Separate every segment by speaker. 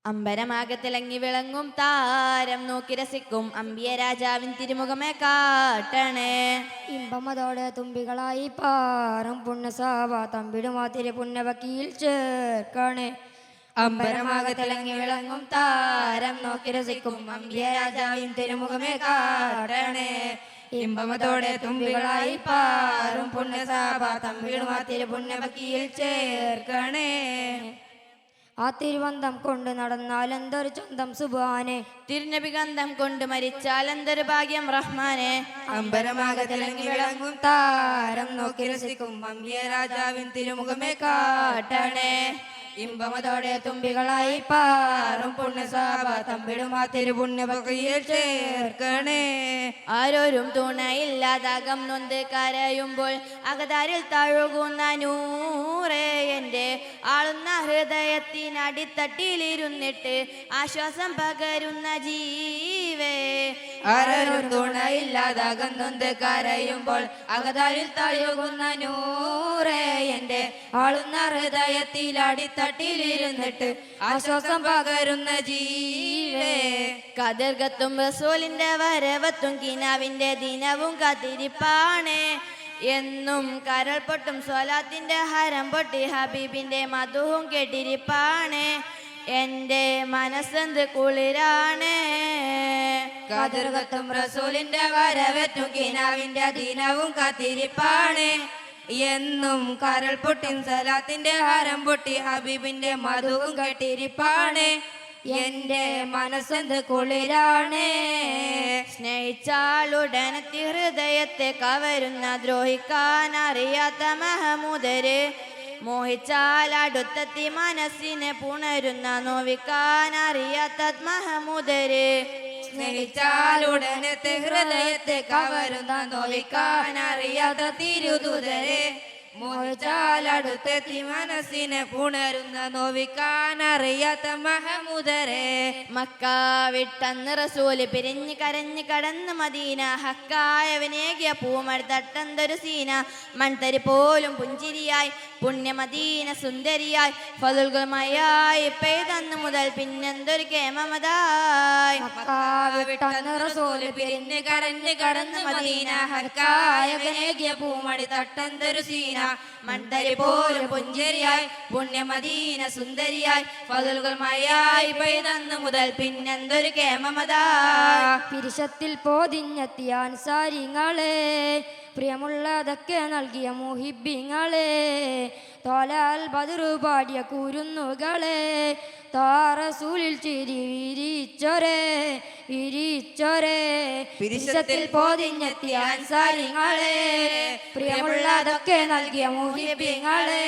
Speaker 1: അമ്പരമാകെ തിളങ്ങി വിളങ്ങും താരം നോക്കി രസിക്കും അമ്പിയ രാജാവിൻ തിരുമുഖമേ കാട്ടണേ.
Speaker 2: ഇമ്പമതോടെ തുമ്പികളായി പാറും പുണ്യസാവ തമ്പിടുമാ തിരു പുണ്യവക്കിയിൽ ചേർക്കണേ.
Speaker 1: അമ്പരമാകെ തിളങ്ങി വിളങ്ങും താരം നോക്കി രസിക്കും അമ്പിയ രാജാവിൻ തിരുമുഖമേ കാട്ടണേ. ഇമ്പമതോടെ തുമ്പികളായി പാറും പുണ്യസാവ തമ്പിടുമാ തിരു പുണ്യവക്കിയിൽ ചേർക്കണേ.
Speaker 2: ആ തിരുവന്തം കൊണ്ട് നടന്നാൽ എന്തൊരു ചന്തം സുബാനെ,
Speaker 1: തിരുനബി ഗന്ധം കൊണ്ട് മരിച്ചാൽ എന്തൊരു ഭാഗ്യം റഹ്മാനെ.
Speaker 3: അമ്പരമാകെ തിളങ്ങി വിളങ്ങും താരം നോക്കി രസിക്കും അമ്പിയ രാജാവിൻ തിരുമുഖമേ കാട്ടണേ. ഇമ്പമതോടെ തുമ്പികളായി പാറും പുണ്യസാബ തമ്പിടുമാ തിരുപുണ്യവകയിൽ ചേർക്കണേ.
Speaker 1: ആരോരും തുണയില്ലാതാകം നൊന്ത് കരയുമ്പോൾ അകതാരിൽ തഴുകുന്ന നൂറേ, എൻ്റെ ആളുന്ന ഹൃദയത്തിനടിത്തട്ടിലിരുന്നിട്ട് ആശ്വാസം പകരുന്ന ജീവേ.
Speaker 3: ആരോരും തുണയില്ലാതാകം നൊന്ത് കരയുമ്പോൾ അകതാരിൽ തഴുകുന്ന നൂറേ, എൻ്റെ ആളുന്ന ഹൃദയത്തിലടിത്തട്ടിലിരുന്നിട്ട് ആശ്വാസം പകരുന്ന ജീവേ.
Speaker 1: കതിർകത്തും റസൂലിന്റെ വരവത്തും കിനാവിന്റെ ദിനവും കാത്തിരിപ്പാണ്. എന്നും കരൾ പൊട്ടും സ്വലാത്തിന്റെ ഹരം പൊട്ടി ഹബീബിന്റെ മധുവും കേട്ടിരിപ്പാണ്. എൻ്റെ മനസ്സെന്ത് കുളിരാണ്.
Speaker 3: കതിർകത്തും റസൂലിന്റെ വരവത്തും കിനാവിന്റെ ദിനവും കാത്തിരിപ്പാണ്. എന്നും കരൾ പൊട്ടി സലാത്തിന്റെ ഹരം പൊട്ടി ഹബീബിന്റെ മധുവും കേട്ടിരിപ്പാണ്. എന്റെ മനസ്സെന്ത് കുളിരാണ്.
Speaker 1: സ്നേഹിച്ചാളുടനത്തി ഹൃദയത്തെ കവരുന്ന ദ്രോഹിക്കാൻ അറിയാത്ത മഹമൂദര്, മോഹിച്ചാൽ അടുത്തെത്തി മനസ്സിനെ പുണരുന്ന നോവിക്കാൻ അറിയാത്ത മഹമൂദര്.
Speaker 3: സ്നേഹിച്ചാലുടനത്തെ ഹൃദയത്തെ കവരുന്ന നോവിക്കാൻ അറിയാത്ത തിരുദൂതരെ, മോഹിച്ചാലടുത്തെത്തി മനസ്സിനെ പുണരുന്ന നോവിക്കാൻ അറിയാത്ത മഹമൂദരെ.
Speaker 1: മക്ക വിട്ടന്ന് റസൂല് പിരിഞ്ഞ് കരഞ്ഞ് കടന്ന് മദീന, ഹക്കായവനേകിയ പൂമഴുത്തട്ടന്തൊരു സീന. മൺതരി പോലും പുഞ്ചിരിയായി പുണ്യമദീന സുന്ദരിയായി ഫളുൽഗുമയായി പെയ്തന്ന് മുതൽ പിന്നെന്തൊരു കേമമതായി.
Speaker 3: റസൂല് പിരിഞ്ഞ് കരഞ്ഞ് കടന്ന് മദീന, ഹക്കായവനേകിയ പൂമടി തട്ടന്തൊരു സീന. മൺതരി പോലും പുഞ്ചിരിയായി പുണ്യമദീന സുന്ദരിയായി ഫളുൽഗുമയായി പെയ്തന്ന് മുതൽ പിന്നെന്തൊരു കേമമതായി.
Speaker 2: പിരിശത്തിൽ പോതിഞ്ഞെത്തിയ അൻസാരിങ്ങളെ, പ്രിയമുള്ളതൊക്കെ നൽകിയ മുഹിബിങ്ങളെ, തോലാൽ ബദറു പാടിയ കുരുന്നുകളെ, താറസൂലിൽ ചിരി വിരിച്ചൊരേ വിരിച്ചൊരേ.
Speaker 3: പിരിശത്തിൽ പോതിഞ്ഞെത്തിയ അൻസാരിങ്ങളെ,
Speaker 2: പ്രിയമുള്ളതൊക്കെ നൽകിയ മുഹിബിങ്ങളെ,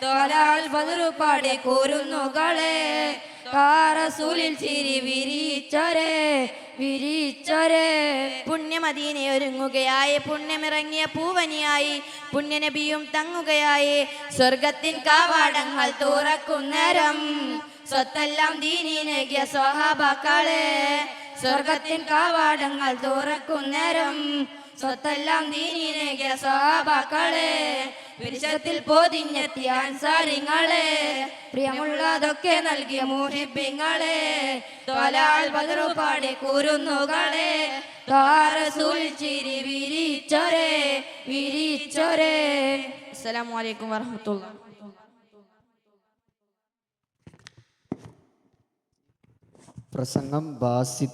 Speaker 3: തോലാൽ ബദറു പാടിയ കുരുന്നുകളെ, താറസൂലിൽ ചിരി വിരിച്ചൊരേ വിരിച്ചൊരേ.
Speaker 1: പുണ്യമദീനെ ഒരുങ്ങുകയായി പുണ്യമിറങ്ങിയ പൂവനിയായി പുണ്യനബിയും തങ്ങുകയായി. സ്വർഗത്തിൻ കാവാടങ്ങൾ തുറക്കുന്നേരം സ്വത്തെല്ലാം ദീനിനേകിയ സ്വഹാബാക്കളെ. സ്വർഗത്തിൻ കാവാടങ്ങൾ തുറക്കുന്നേരം സ്വത്തെല്ലാം ദീനിനേകിയ സ്വഹാബാക്കളെ. പിരിശത്തിൽ പോതിഞ്ഞെത്തിയ അൻസാരിങ്ങളെ,
Speaker 2: പ്രിയമുള്ളതൊക്കെ
Speaker 3: നൽകിയ മുഹിബിങ്ങളെ, തോലാൽ ബദറു പാടി കുരുന്നുകളെ, താറസൂൽ ചിരി വിരിച്ചൊരേ വിരിച്ചൊരേ.
Speaker 1: അസ്സലാമു അലൈക്കും വറഹ്മത്തുള്ളാഹി.
Speaker 4: പ്രസംഗം ബാസിത്ത്.